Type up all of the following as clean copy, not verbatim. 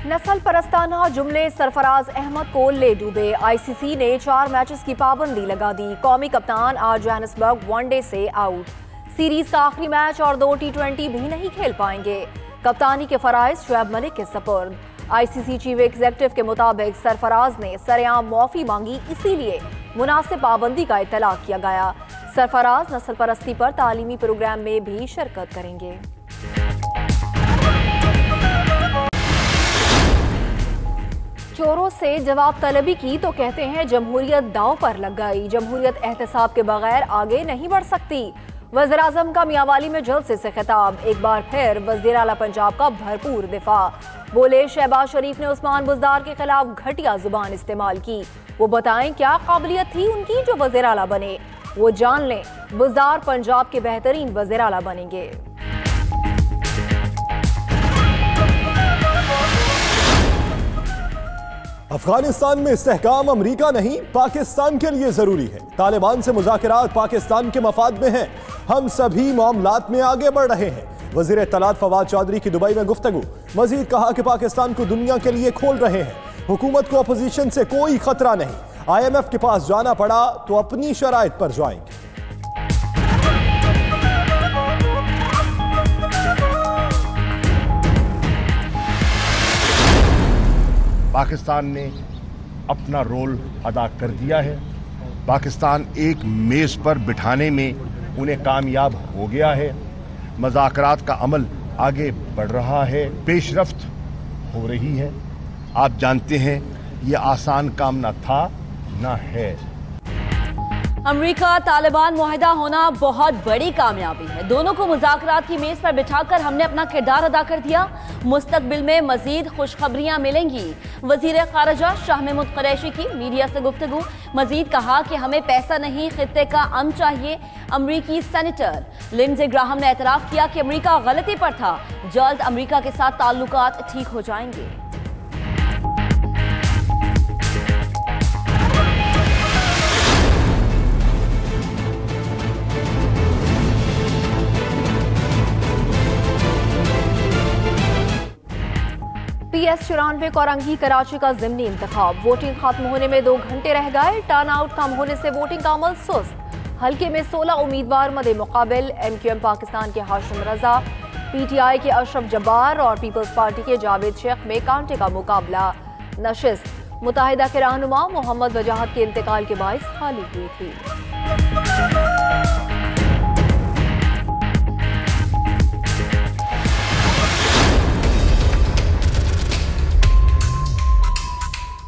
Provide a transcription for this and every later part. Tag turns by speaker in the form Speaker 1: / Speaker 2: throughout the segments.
Speaker 1: नस्ल परस्ताना जुमले सरफराज अहमद को ले डूबे। आईसीसी ने 4 मैचेस की पाबंदी लगा दी। कौमी कप्तान आज जोहानिसबर्ग वनडे से आउट। सीरीज का आखिरी मैच और 2 T20 भी नहीं खेल पाएंगे। कप्तानी के फराइज शुएब मलिक के सपुर्द। आईसीसी चीफ एग्जीक्यूटिव के मुताबिक सरफराज ने सरेआम मुआफी मांगी, इसीलिए मुनासिब पाबंदी का इतलाक किया गया। सरफराज नस्ल परस्ती पर तालीमी प्रोग्राम में भी शिरकत करेंगे। चोरों से जवाब तलबी की तो कहते हैं जमहूरियत दांव पर लग गई। जमहूरियत एहतसाब के बगैर आगे नहीं बढ़ सकती। वज़ीर आज़म का मियांवाली में जलसे से खिताब। एक बार फिर वज़ीर आला पंजाब का भरपूर दिफा। बोले शहबाज शरीफ ने उस्मान बुज़दार के खिलाफ घटिया जुबान इस्तेमाल की। वो बताएं क्या काबिलियत थी उनकी जो वज़ीर आला बने। वो जान लें बुज़दार पंजाब के बेहतरीन वज़ीर आला बनेंगे।
Speaker 2: अफगानिस्तान में इस्तेहकाम अमरीका नहीं पाकिस्तान के लिए जरूरी है। तालिबान से मुज़ाकरात पाकिस्तान के मफाद में हैं। हम सभी मामलात में आगे बढ़ रहे हैं। वज़ीर इत्तलात फवाद चौधरी की दुबई में गुफ्तगू। मजीद कहा कि पाकिस्तान को दुनिया के लिए खोल रहे हैं। हुकूमत को अपोजिशन से कोई खतरा नहीं। IMF के पास जाना पड़ा तो अपनी शराइत पर जाएंगे।
Speaker 3: पाकिस्तान ने अपना रोल अदा कर दिया है। पाकिस्तान एक मेज़ पर बिठाने में उन्हें कामयाब हो गया है। मुज़ाकरात का अमल आगे बढ़ रहा है, पेशरफ्त हो रही है। आप जानते हैं ये आसान काम ना था ना है।
Speaker 4: अमेरिका तालिबान मुआहिदा होना बहुत बड़ी कामयाबी है। दोनों को मुज़ाकरात की मेज पर बिठाकर हमने अपना किरदार अदा कर दिया। मुस्तकबिल में मजीद खुशखबरियां मिलेंगी। वजीर खारजा शाह महमूद कुरैशी की मीडिया से गुफ्तगू। मजीद कहा कि हमें पैसा नहीं खित्ते का अमन चाहिए। अमरीकी सेनेटर लिंडजे ग्राहम ने एतराफ़ किया कि अमरीका गलती पर था। जल्द अमरीका के साथ ताल्लुकात ठीक हो जाएंगे।
Speaker 1: PS94 कोरंगी कराची का ज़िमनी इंतखाब। वोटिंग खत्म होने में 2 घंटे रह गए। टर्न आउट कम होने से वोटिंग का अमल सुस्त। हल्के में 16 उम्मीदवार मदे मुकाबिल। MQM पाकिस्तान के हाशिम रजा, PTI के अशरफ जब्बार और पीपल्स पार्टी के जावेद शेख में कांटे का मुकाबला। नशिस्त मुत्तहिदा के रहनुमा मोहम्मद वजाहत के इंतकाल के बाइस खाली हुई थी।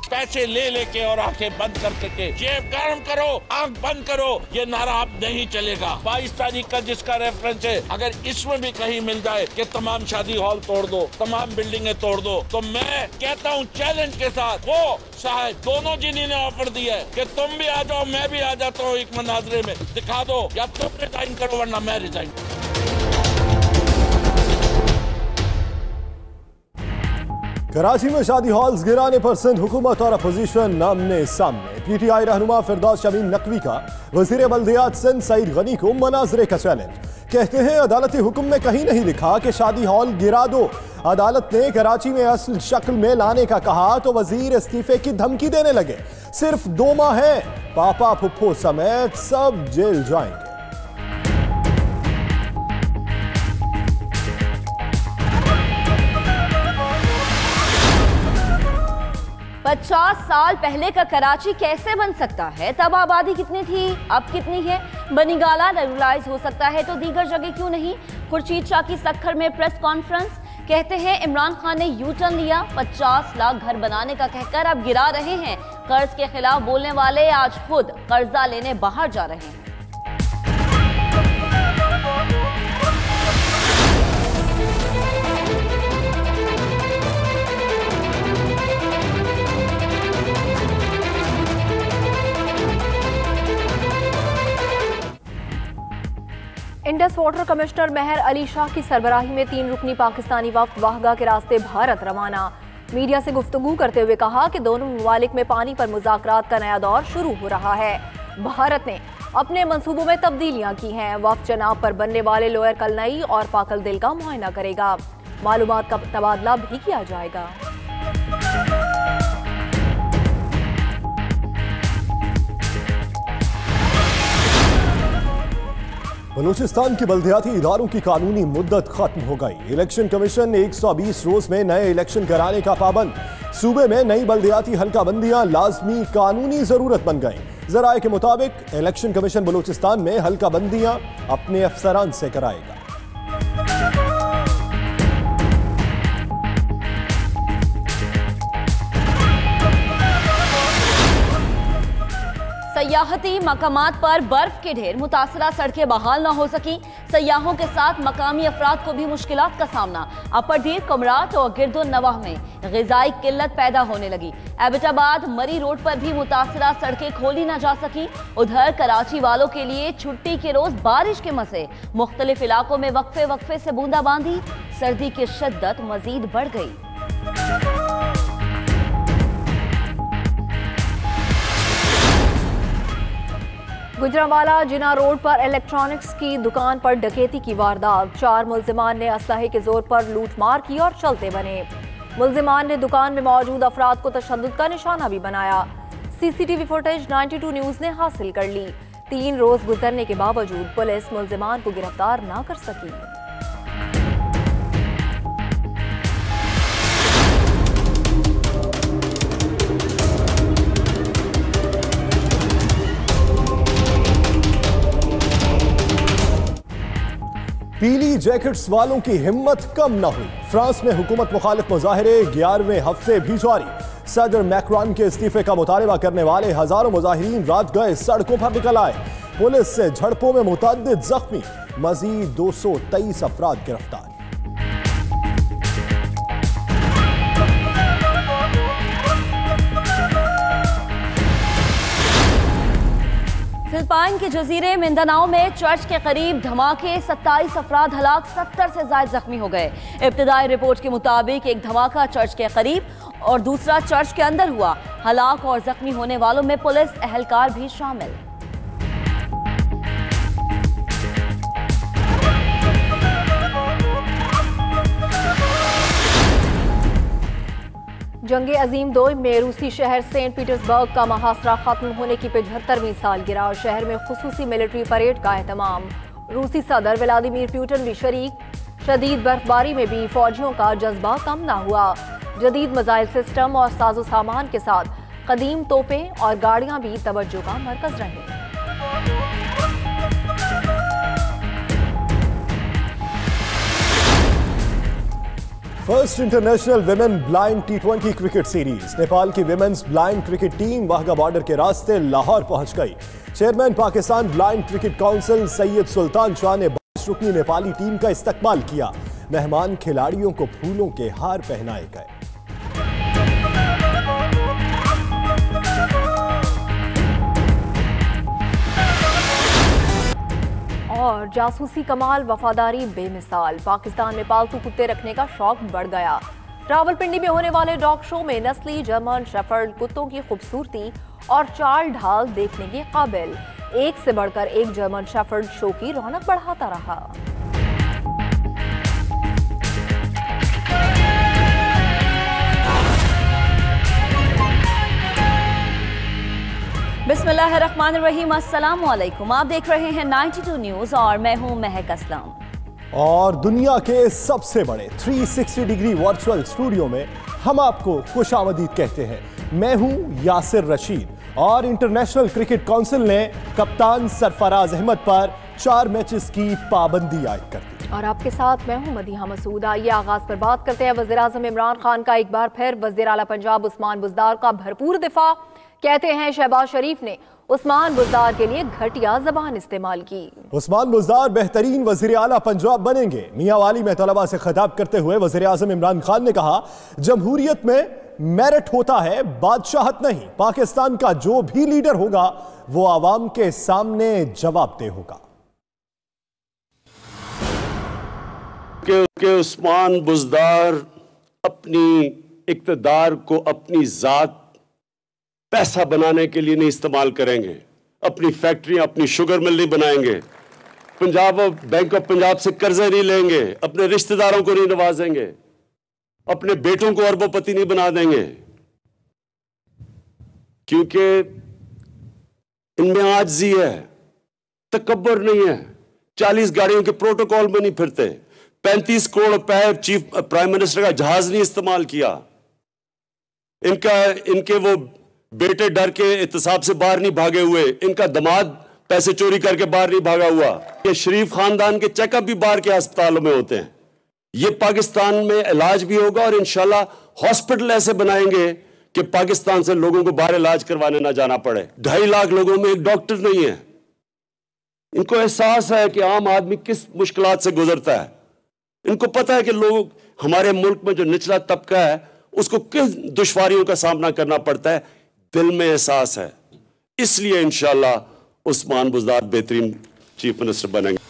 Speaker 5: पैसे ले लेके और आंखें बंद कर करके जेब गर्म करो, आंख बंद करो, ये नारा अब नहीं चलेगा। 22 तारीख का जिसका रेफरेंस है, अगर इसमें भी कहीं मिल जाए कि तमाम शादी हॉल तोड़ दो, तमाम बिल्डिंगें तोड़ दो, तो मैं कहता हूँ चैलेंज के साथ वो शायद दोनों जिन्होंने ऑफर दिया है कि तुम भी आ जाओ मैं भी आ जाता हूँ एक मनाजरे में, दिखा दो या तुम रिजाइन करो वरना मैं रिजाइन करूँ।
Speaker 2: कराची में शादी हॉल्स गिराने पर सिंध हुकूमत और अपोजिशन आमने सामने। PTI रहनुमा फिरदौस शमीम नकवी का वजीर बल्दियात सिंध सईद गनी को मनाजरे का चैलेंज। कहते हैं अदालती हुक्म में कहीं नहीं लिखा कि शादी हॉल गिरा दो। अदालत ने कराची में असल शक्ल में लाने का कहा तो वजीर इस्तीफे की धमकी देने लगे। सिर्फ 2 माह है, पापा फुप्पो समेत सब जेल जाएंगे।
Speaker 4: 50 साल पहले का कराची कैसे बन सकता है? तब आबादी कितनी थी, अब कितनी है? बनीगाला रेगुलराइज हो सकता है तो दीगर जगह क्यों नहीं? खुर्शीद शाह की सक्खर में प्रेस कॉन्फ्रेंस। कहते हैं इमरान खान ने यू टर्न लिया। 50 लाख घर बनाने का कहकर अब गिरा रहे हैं। कर्ज के खिलाफ बोलने वाले आज खुद कर्जा लेने बाहर जा रहे हैं।
Speaker 1: इंडस वाटर कमिश्नर मेहर अली शाह की सरबराही में 3 रुकनी पाकिस्तानी वफ्द वाहगा के रास्ते भारत रवाना। मीडिया से गुफ्तगू करते हुए कहा कि दोनों ममालिक में पानी पर मुज़ाकरात का नया दौर शुरू हो रहा है। भारत ने अपने मंसूबों में तब्दीलियां की हैं। वफ्द चनाब पर बनने वाले लोअर कलनई और पाकल दिल का मुआयना करेगा। मालूमात का तबादला भी किया जाएगा।
Speaker 2: बलूचिस्तान की बल्दियाती इदारों की कानूनी मुद्दत खत्म हो गई। इलेक्शन कमीशन 120 रोज में नए इलेक्शन कराने का पाबंद। सूबे में नई बल्दियाती हल्काबंदियां लाजमी कानूनी जरूरत बन गई। जराए के मुताबिक इलेक्शन कमीशन बलूचिस्तान में हल्काबंदियां अपने अफसरान से कराएगा।
Speaker 4: सयाहती मकामात पर बर्फ के ढेर, मुतासरा सड़कें बहाल न हो सकी। सयाहों के साथ मकामी अफराद को भी मुश्किलात का सामना। अपरदीर, कमरात और गिरदो नवाह में ग़िज़ाई किल्लत पैदा होने लगी। एबटाबाद मरी रोड पर भी मुतासरा सड़कें खोली न जा सकी। उधर कराची वालों के लिए छुट्टी के रोज बारिश के मजे। मुख्तलिफ इलाकों में वक्फे वक्फे से बूंदाबांदी। सर्दी की शिद्दत मजीद बढ़ गई।
Speaker 1: गुजरांवाला जिना रोड पर इलेक्ट्रॉनिक्स की दुकान पर डकैती की वारदात। 4 मुल्जिमान ने असलहे के जोर पर लूटमार की और चलते बने। मुल्जिमान ने दुकान में मौजूद अफराद को तशद्दुद का निशाना भी बनाया। सीसीटीवी फुटेज 92 न्यूज ने हासिल कर ली। 3 रोज गुजरने के बावजूद पुलिस मुल्जिमान को गिरफ्तार न कर सकी।
Speaker 2: पीली जैकेट्स वालों की हिम्मत कम न हुई। फ्रांस में हुकूमत मुखालिफ मुजाहरे 11वें हफ्ते भी जारी। सदर मैक्रोन के इस्तीफे का मुतालबा करने वाले हजारों मुजाहिरीन रात गए सड़कों पर निकल आए। पुलिस से झड़पों में मुतअद्दिद जख्मी, मजीद 223 अफराद गिरफ्तार।
Speaker 4: फिलिपाइन के जजीरे मिंदानाओ में चर्च के करीब धमाके, 27 अफराद हलाक, 70 से ज्यादा जख्मी हो गए। इब्तिदाई रिपोर्ट के मुताबिक एक धमाका चर्च के करीब और दूसरा चर्च के अंदर हुआ। हलाक और जख्मी होने वालों में पुलिस एहलकार भी शामिल।
Speaker 1: जंग अजीम 2 में रूसी शहर सेंट पीटर्सबर्ग का मुहासरा खत्म होने की 75वीं सालगिरह। शहर में खुसूसी मिलिट्री परेड का एहतमाम। रूसी सदर व्लादिमीर पुतिन भी शरीक। शदीद बर्फबारी में भी फौजियों का जज्बा कम न हुआ। जदीद मिसाइल सिस्टम और साजो सामान के साथ कदीम तोपें और गाड़ियां भी तवज्जो का मरकज रहे।
Speaker 2: First international women blind T20 cricket series. Nepal की women's blind cricket team Wagah border के रास्ते लाहौर पहुंच गई। Chairman Pakistan blind cricket council Syed Sultan Shah ने 22 रुकनी नेपाली टीम का इस्तकबाल किया। मेहमान खिलाड़ियों को फूलों के हार पहनाए गए।
Speaker 1: और जासूसी कमाल, वफादारी बेमिसाल। पाकिस्तान में पालतू कुत्ते रखने का शौक बढ़ गया। रावलपिंडी में होने वाले डॉग शो में नस्ली जर्मन शेफर्ड कुत्तों की खूबसूरती और चाल ढाल देखने के काबिल। एक से बढ़कर एक जर्मन शेफर्ड शो की रौनक बढ़ाता रहा।
Speaker 4: बिस्मिल्लाहिर्रहमानिर्रहीम, अस्सलाम वालेकुम। आप देख रहे हैं 92 न्यूज और मैं हूं महक असलम।
Speaker 2: और दुनिया के सबसे बड़े 360 डिग्री वर्चुअल स्टूडियो में हम आपको खुशामदीद कहते हैं। मैं हूं यासिर रशीद और इंटरनेशनल क्रिकेट काउंसिल ने कप्तान सरफराज अहमद पर 4 मैचेस की पाबंदी आयद कर दी।
Speaker 1: और आपके साथ मैं हूं मदीहा मसूद। आइए आगाज पर बात करते हैं वज़ीर-ए-आज़म इमरान खान का एक बार फिर वज़ीर आला पंजाब उस्मान बुज़दार का भरपूर दिफा। कहते हैं शहबाज शरीफ ने उस्मान बुज़दार के लिए घटिया जबान इस्तेमाल की।
Speaker 2: उस्मान बुज़दार बेहतरीन वज़ीर आला पंजाब बनेंगे। मियांवाली में तलबा से खिताब करते हुए वज़ीर-ए-आज़म इमरान खान ने कहा, जमहूरियत में मेरिट होता है, बादशाहत नहीं। पाकिस्तान का जो भी लीडर होगा वो आवाम के सामने जवाबदेह होगा।
Speaker 6: कि उस्मान बुज़दार अपनी इक़्तिदार को अपनी ज़ात पैसा बनाने के लिए नहीं इस्तेमाल करेंगे। अपनी फैक्ट्रियां, अपनी शुगर मिल नहीं बनाएंगे। पंजाब बैंक ऑफ पंजाब से कर्जे नहीं लेंगे। अपने रिश्तेदारों को नहीं नवाजेंगे। अपने बेटों को अरबोपति नहीं बना देंगे, क्योंकि इनमें आजिज़ी है, तकब्बुर नहीं है। 40 गाड़ियों के प्रोटोकॉल में नहीं फिरते, 35 करोड़ रुपए चीफ प्राइम मिनिस्टर का जहाज नहीं इस्तेमाल किया, इनके वो बेटे डर के एहतसाब से बाहर नहीं भागे हुए, इनका दामाद पैसे चोरी करके बाहर नहीं भागा हुआ, ये शरीफ खानदान के चेकअप भी बाहर के अस्पतालों में होते हैं। ये पाकिस्तान में इलाज भी होगा और इंशाल्लाह हॉस्पिटल ऐसे बनाएंगे कि पाकिस्तान से लोगों को बाहर इलाज करवाने ना जाना पड़े। 2.5 लाख लोगों में एक डॉक्टर नहीं है। इनको एहसास है कि आम आदमी किस मुश्किलात से गुजरता है। इनको पता है कि लोग, हमारे मुल्क में जो निचला तबका है उसको किस दुश्वारियों का सामना करना पड़ता है, दिल में एहसास है। इसलिए इंशाल्लाह उस्मान बुज़दार बेहतरीन चीफ मिनिस्टर बनेंगे।